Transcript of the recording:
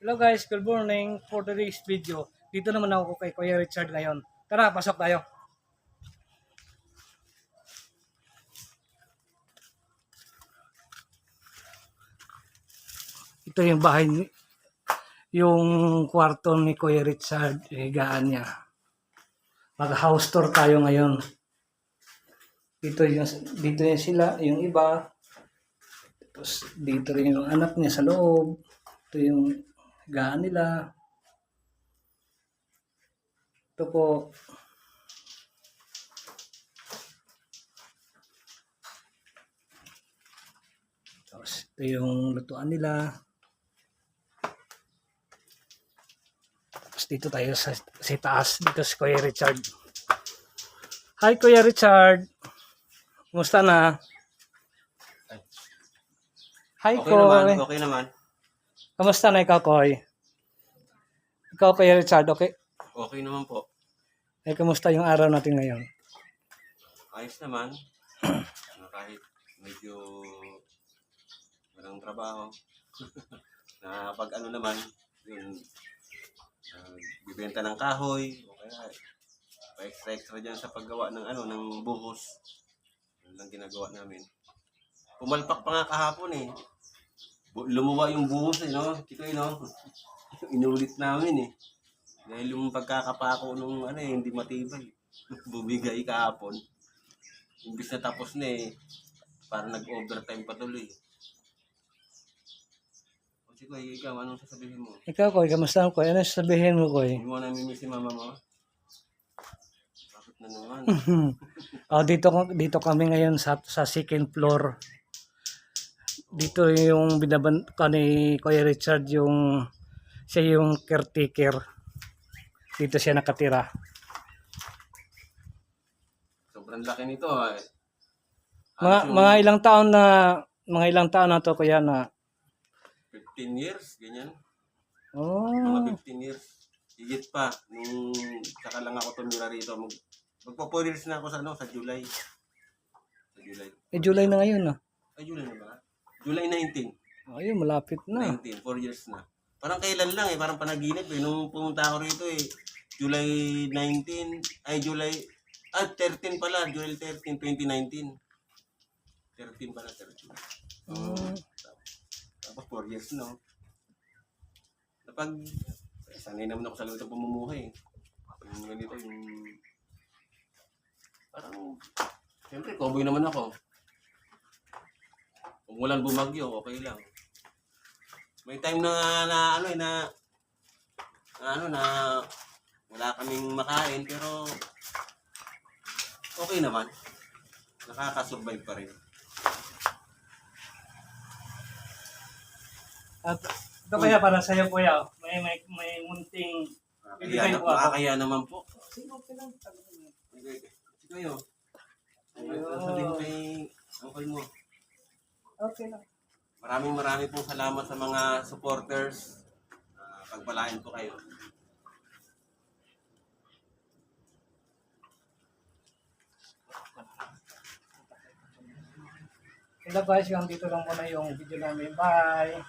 Hello guys, good morning. For today's video, dito naman ako kay Kuya Richard ngayon. Tara, pasok tayo. Ito yung bahay, yung kwarto ni Kuya Richard, higaan niya. Mag-house tour tayo ngayon. Dito yung sila, yung iba. Tapos dito rin yung anak niya sa loob. Ito yung higaan nila. Ito po. Tapos ito yung lutuan nila. Tapos dito tayo sa taas. Dito si Kuya Richard. Hi Kuya Richard. Kumusta na? Hi Okay Koy. naman, okay naman. Kamusta na ikaw Koy? Ikaw Kuya Richard, okay? Okay naman po. Kamusta yung araw natin ngayon? Ayos naman. Kahit medyo walang trabaho. Na pag ano naman, yung bibenta ng kahoy, o kaya extra dyan sa paggawa ng ano, ng buhos. Yun lang ginagawa namin. Pumalpak pa nga kahapon eh. Lumuwa yung buhos eh, no? Kikoy, no? Inulit namin eh. Dahil yung pagkakapako nung ano eh, hindi matibay. Bumigay kahapon. Imbis na tapos na eh, parang nag-overtime pa tuloy. O sige, ikaw, anong sasabihin mo? Ikaw Koy, kamusta Koy? Ano sasabihin mo Koy? Hindi mo namimiss si mama mo? Bakit na naman? Dito kami ngayon sa second floor. Dito yung binabanta ni Kuya Richard, siya yung caretaker. Dito siya nakatira. Sobrang laki nito eh. Mga ilang taon na to Kuya na 15 years, ganyan. oh, Mga 15 years. Higit pa. Nung saka lang ako tumira rito. Magpo 4 years na ako sa July. Sa July. July na ngayon ah. Ay, July na ba? July 19. Ayun, malapit na. 19, 4 years na. Parang kailan lang eh, parang panaginip eh. Nung pumunta ako rito eh, July 13 pala, July 13, 2019. 13 pala, 13. Tapos 4 years na. Kapag, sanay naman ako sa ganito pamumuhay. Yung ganito, parang, siyempre, cowboy naman ako. Kung walang bumagyo, okay lang. May time na wala kaming makain, pero okay naman. Nakaka-survive pa rin. At ito kaya para sa iyo Kuya, may munting bibigay po ako. Makakaya naman po. Sige, okay lang. Sige kayo. Sabihin kay uncle mo. Okay lang. Maraming pong salamat sa mga supporters. Pagpalain po kayo. Hello guys, yung dito lang muna yung video namin. Bye!